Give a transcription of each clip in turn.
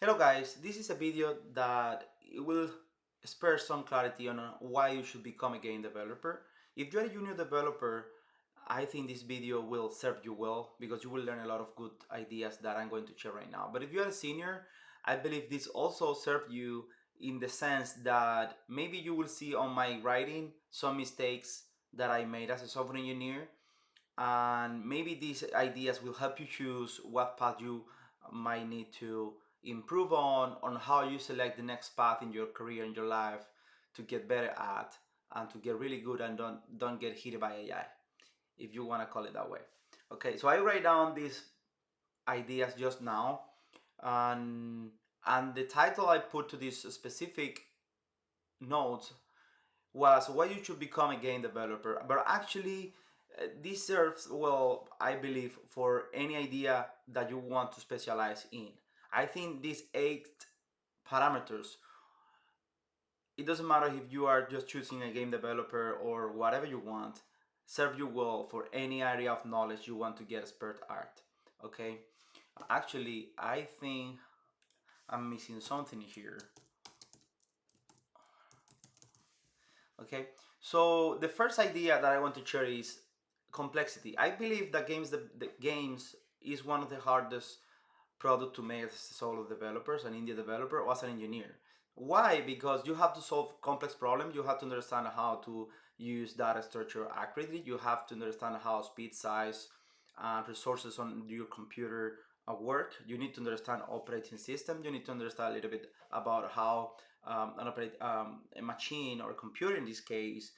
Hello guys, this is a video that it will spare some clarity on why you should become a game developer. If you're a junior developer, I think this video will serve you well because you will learn a lot of good ideas that I'm going to share right now. But if you're a senior, I believe this also serve you in the sense that maybe you will see on my writing some mistakes that I made as a software engineer, and maybe these ideas will help you choose what path you might need to improve on how you select the next path in your career in your life to get better at and to get really good and don't get hit by AI, if you want to call it that way. Okay, so I write down these ideas just now, and the title I put to this specific notes was why you should become a game developer. But actually, this serves well, I believe, for any idea that you want to specialize in. I think these 8 parameters, it doesn't matter if you are just choosing a game developer or whatever you want, serve you well for any area of knowledge you want to get expert at. Okay, actually, I think I'm missing something here. Okay, so the first idea that I want to share is complexity. I believe that the games is one of the hardest product to make as a solo developers, an indie developer, or as an engineer. Why? Because you have to solve complex problems. You have to understand how to use data structure accurately. You have to understand how speed, size, and resources on your computer work. You need to understand operating system. You need to understand a little bit about how a machine or a computer in this case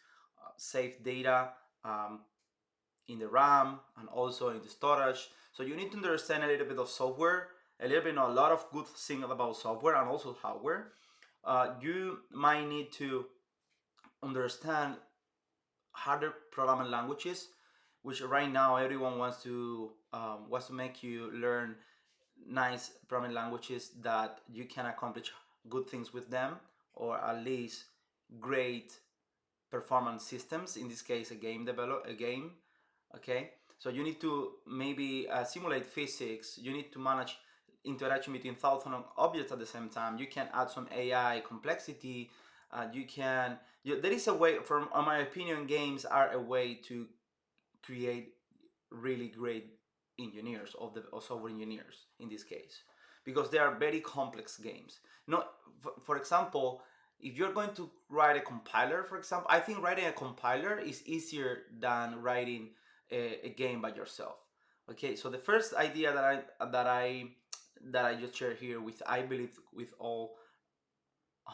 save data in the RAM and also in the storage. So you need to understand a little bit of software, a little bit, know a lot of good things about software and also hardware. You might need to understand harder programming languages, which right now everyone wants to make you learn nice programming languages that you can accomplish good things with them, or at least great performance systems. In this case, a game. Okay, so you need to maybe simulate physics. You need to manage interaction between thousands of objects at the same time. You can add some AI complexity. There is a way, from in my opinion, games are a way to create really great engineers of software engineers in this case, because they are very complex games. No, for example, if you're going to write a compiler, for example, I think writing a compiler is easier than writing a game by yourself. Okay, so the first idea that I just shared here, with I believe with all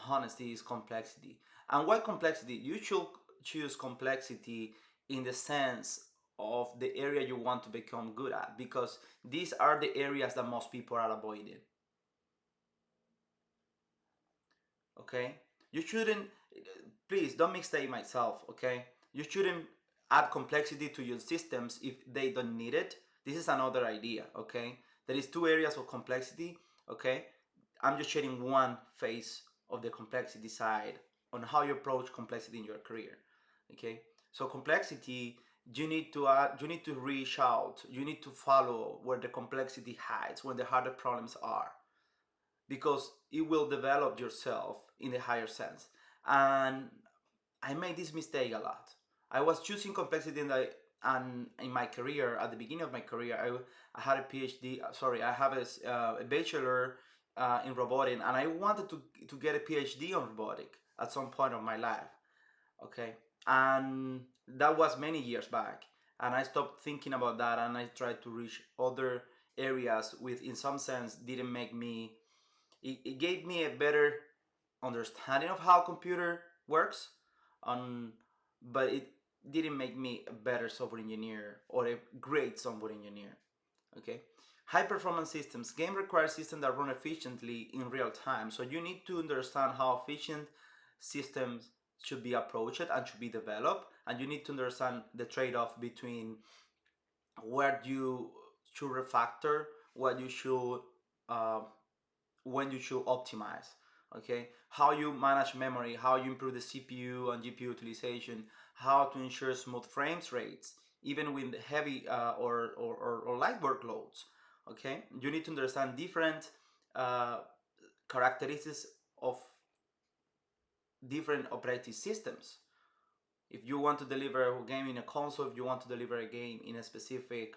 honesty, is complexity. And why complexity? You should choose complexity in the sense of the area you want to become good at, because these are the areas that most people are avoiding. Okay, you shouldn't, please don't mistake myself. Okay, you shouldn't add complexity to your systems if they don't need it. This is another idea. Okay, there is 2 areas of complexity. Okay, I'm just sharing one phase of the complexity side on how you approach complexity in your career. Okay, so complexity, you need to add, you need to reach out, you need to follow where the complexity hides, where the harder problems are, because it will develop yourself in the higher sense. And I made this mistake a lot. I was choosing complexity and in my career, at the beginning of my career, I had a PhD. Sorry, I have a bachelor in robotic, and I wanted to get a PhD on robotic at some point of my life. Okay, and that was many years back. And I stopped thinking about that, and I tried to reach other areas with, in some sense, didn't make me. It gave me a better understanding of how computer works, um, but it didn't make me a better software engineer or a great software engineer. Okay, high performance systems. Game requires systems that run efficiently in real time, so you need to understand how efficient systems should be approached and should be developed, and you need to understand the trade-off between where you should refactor, what you should uh, when you should optimize. Okay, how you manage memory, how you improve the CPU and GPU utilization, how to ensure smooth frames rates even with heavy or light workloads. Okay, you need to understand different uh, characteristics of different operating systems. If you want to deliver a game in a console, if you want to deliver a game in a specific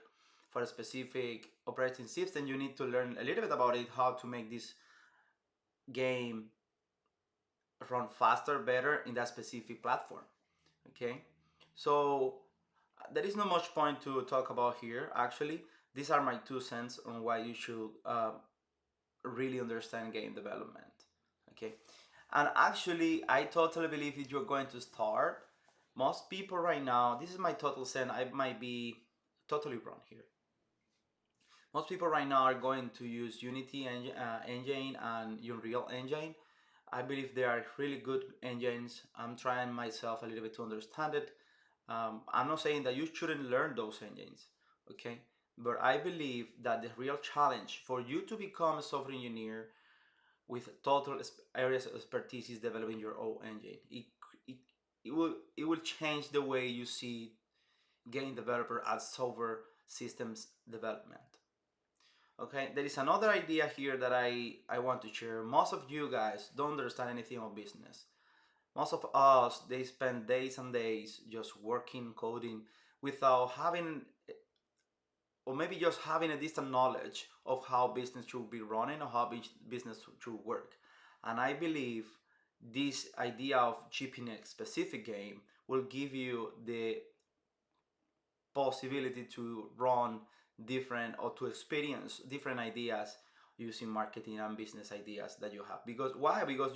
for a specific operating system, you need to learn a little bit about it, how to make this game run faster, better in that specific platform. Okay, so there is not much point to talk about here. Actually, these are my 2 cents on why you should really understand game development. Okay, and actually, I totally believe if you're going to start, most people right now, this is my total sense. I might be totally wrong here. Most people right now are going to use Unity engine and Unreal Engine. I believe they are really good engines. I'm trying myself a little bit to understand it. I'm not saying that you shouldn't learn those engines, okay? But I believe that the real challenge for you to become a software engineer with total areas of expertise is developing your own engine. It, it will change the way you see game developer as software systems development. Okay, there is another idea here that I want to share. Most of you guys don't understand anything of business. Most of us, they spend days and days just working, coding, without having, or maybe just having a distant knowledge of how business should be running or how business should work. And I believe this idea of shipping a specific game will give you the possibility to run different or to experience different ideas using marketing and business ideas that you have. Because why? Because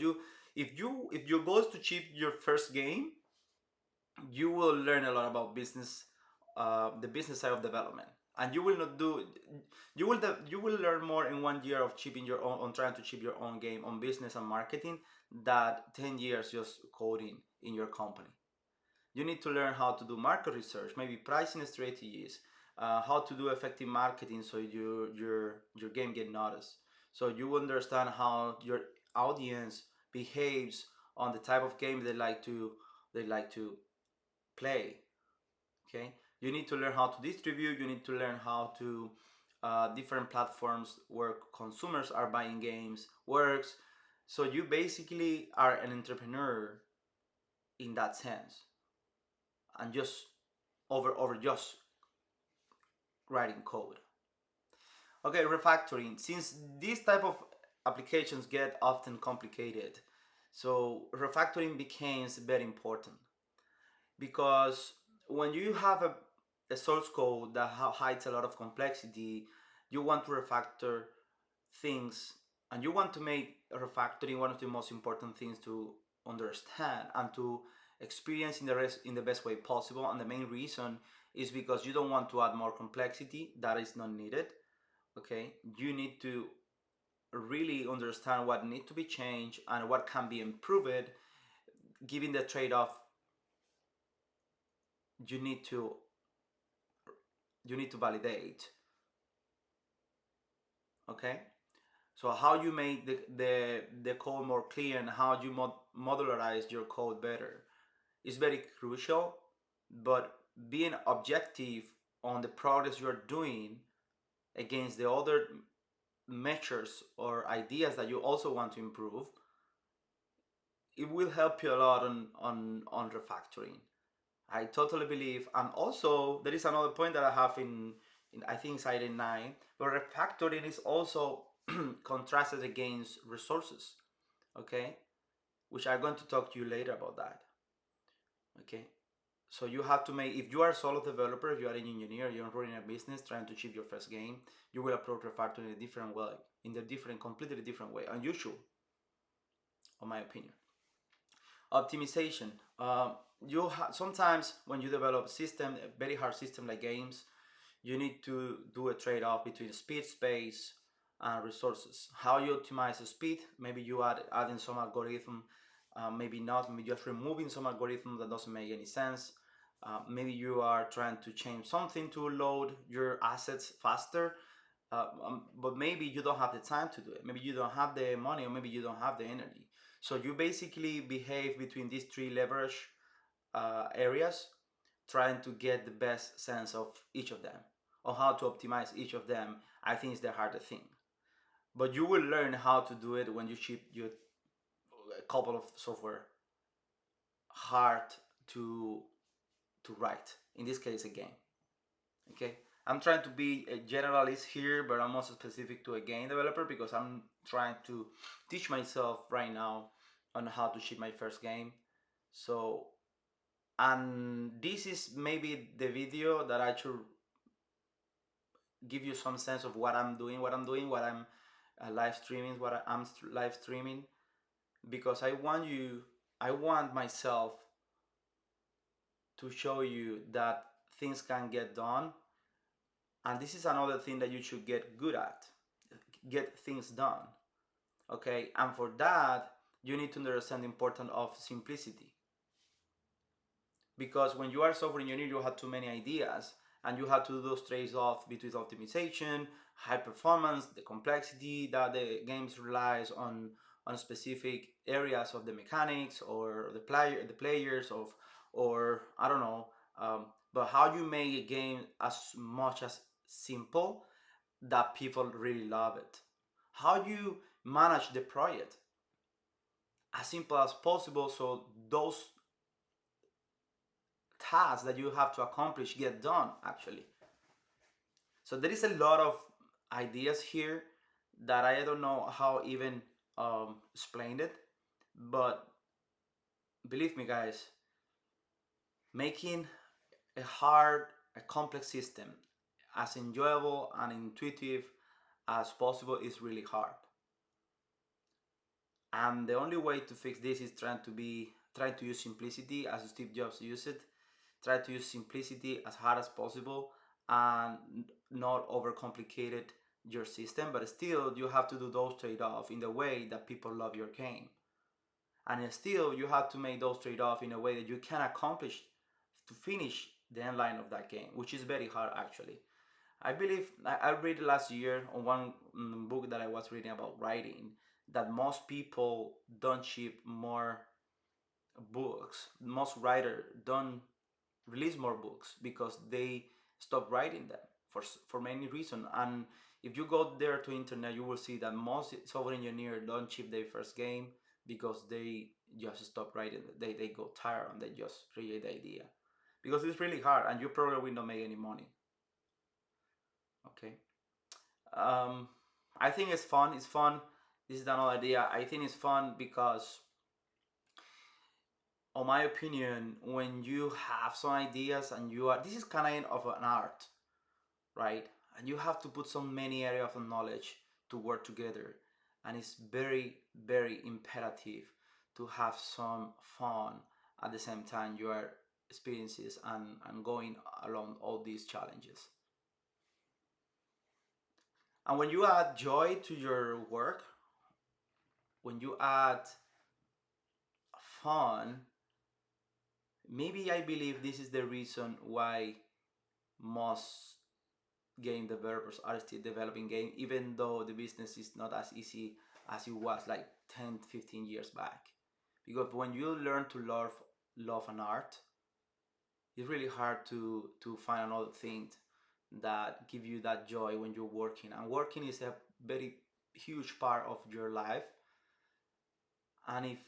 if your goal is to ship your first game, you will learn a lot about business, the business side of development, and you will not do you will learn more in 1 year of shipping your own on trying to ship your own game on business and marketing that 10 years just coding in your company. You need to learn how to do market research, maybe pricing strategies, how to do effective marketing so your game get noticed. So you understand how your audience behaves on the type of game they like to play. Okay, you need to learn how to distribute. You need to learn how to different platforms where consumers are buying games works. So you basically are an entrepreneur in that sense, and just over just writing code. Okay, refactoring. Since these type of applications get often complicated, so refactoring becomes very important because when you have a source code that hides a lot of complexity, you want to refactor things and you want to make refactoring one of the most important things to understand and to experience in the best way possible. And the main reason is because you don't want to add more complexity that is not needed. Okay, you need to really understand what needs to be changed and what can be improved. Given the trade-off, you need to validate. Okay, so how you make the code more clear and how you modularize your code better is very crucial. But being objective on the progress you're doing against the other measures or ideas that you also want to improve, it will help you a lot on refactoring. I totally believe. And also there is another point that I have in I think side 9, but refactoring is also contrasted against resources. Okay, which I'm going to talk to you later about that. Okay, so you have to make, if you are a solo developer, if you are an engineer, you're running a business trying to ship your first game, you will approach refactoring in a different way, completely different way, unusual, in my opinion. Optimization. Sometimes when you develop a system, a very hard system like games, you need to do a trade-off between speed, space, and resources. How you optimize the speed? Maybe you adding some algorithm, maybe not. Maybe just removing some algorithm that doesn't make any sense. Maybe you are trying to change something to load your assets faster, but maybe you don't have the time to do it. Maybe you don't have the money, or maybe you don't have the energy. So you basically behave between these three leverage areas, trying to get the best sense of each of them, or how to optimize each of them. I think is the hardest thing. but you will learn how to do it when you ship your a couple of software hard to write. In this case, a game. Okay, I'm trying to be a generalist here, but I'm also specific to a game developer because I'm trying to teach myself right now on how to ship my first game. So, and this is maybe the video that I should give you some sense of what I'm doing, what I'm live streaming, I'm live streaming, because I want myself to show you that things can get done. And this is another thing that you should get good at, get things done. Okay, and for that, you need to understand the importance of simplicity. Because when you are a software engineer, you have too many ideas, and you have to do those trade-offs between optimization, high performance, the complexity that the games relies on specific areas of the mechanics or the players of, or I don't know, but how you make a game as much as simple that people really love it. How you manage the project as simple as possible so those tasks that you have to accomplish get done actually. So there is a lot of ideas here that I don't know how even explain it, but believe me, guys, making a hard, a complex system as enjoyable and intuitive as possible is really hard. And the only way to fix this is trying to use simplicity as Steve Jobs used it. Try to use simplicity as hard as possible and not overcomplicate your system, but still you have to do those trade-offs in the way that people love your game. And still you have to make those trade-offs in a way that you can accomplish to finish the end line of that game, which is very hard actually. I believe I read last year on one book that I was reading about writing that most people don't ship more books. Most writers don't release more books because they stop writing them for many reasons. And if you go there to internet, you will see that most software engineers don't ship their first game because they just stop writing. They go tired and they just create the idea because it's really hard and you probably will not make any money. Okay. Um, I think it's fun. It's fun. This is another idea. I think it's fun because, on my opinion, when you have some ideas and you are, this is kind of an art, right? And you have to put so many areas of knowledge to work together. And it's very, very imperative to have some fun at the same time you are experiences and going along all these challenges. And when you add joy to your work, when you add fun, maybe I believe this is the reason why most game developers are still developing game even though the business is not as easy as it was like 10 15 years back, because when you learn to love an art, it's really hard to find another thing that give you that joy when you're working, and working is a very huge part of your life. And if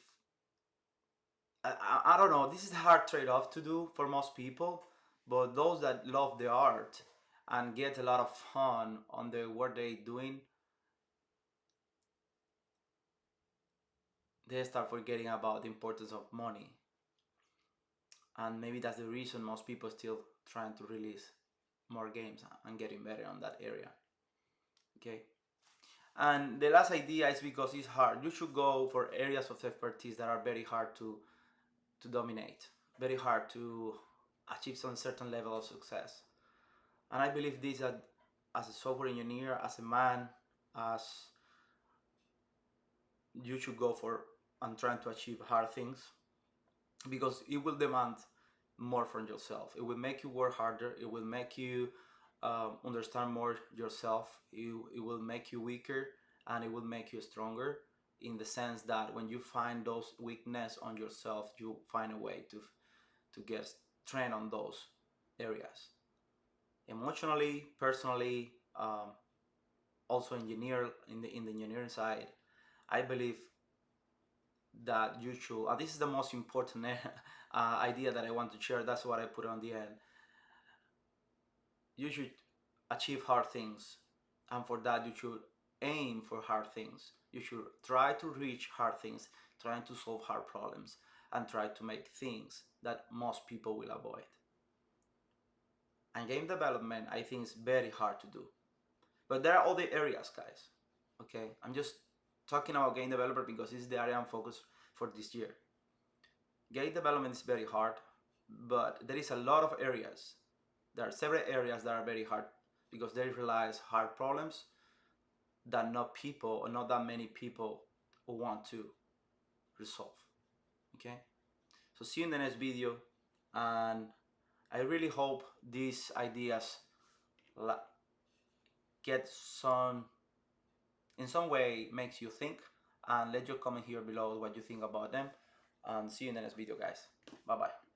I don't know, this is a hard trade-off to do for most people, but those that love the art and get a lot of fun on the work they doing, they start forgetting about the importance of money. And maybe that's the reason most people still trying to release more games and getting better on that area. Okay. And the last idea is because it's hard. You should go for areas of expertise that are very hard to dominate, very hard to achieve some certain level of success. And I believe this as a software engineer, as a man, as you should go for and trying to achieve hard things because it will demand more from yourself. It will make you work harder. It will make you understand more yourself. It will make you weaker and it will make you stronger in the sense that when you find those weakness on yourself, you find a way to get strength on those areas. Emotionally, personally, also engineer in the engineering side, I believe that you should. This is the most important idea that I want to share. That's what I put on the end. You should achieve hard things, and for that you should aim for hard things. You should try to reach hard things, trying to solve hard problems, and try to make things that most people will avoid. And game development, I think, is very hard to do. But there are other areas, guys. Okay, I'm just talking about game developer because this is the area I'm focused for this year. Game development is very hard, but there is a lot of areas. There are several areas that are very hard because they realize hard problems that not people or not that many people want to resolve. Okay, so see you in the next video, and I really hope these ideas get some, in some way, makes you think, and let your comment here below what you think about them, and see you in the next video, guys. Bye bye.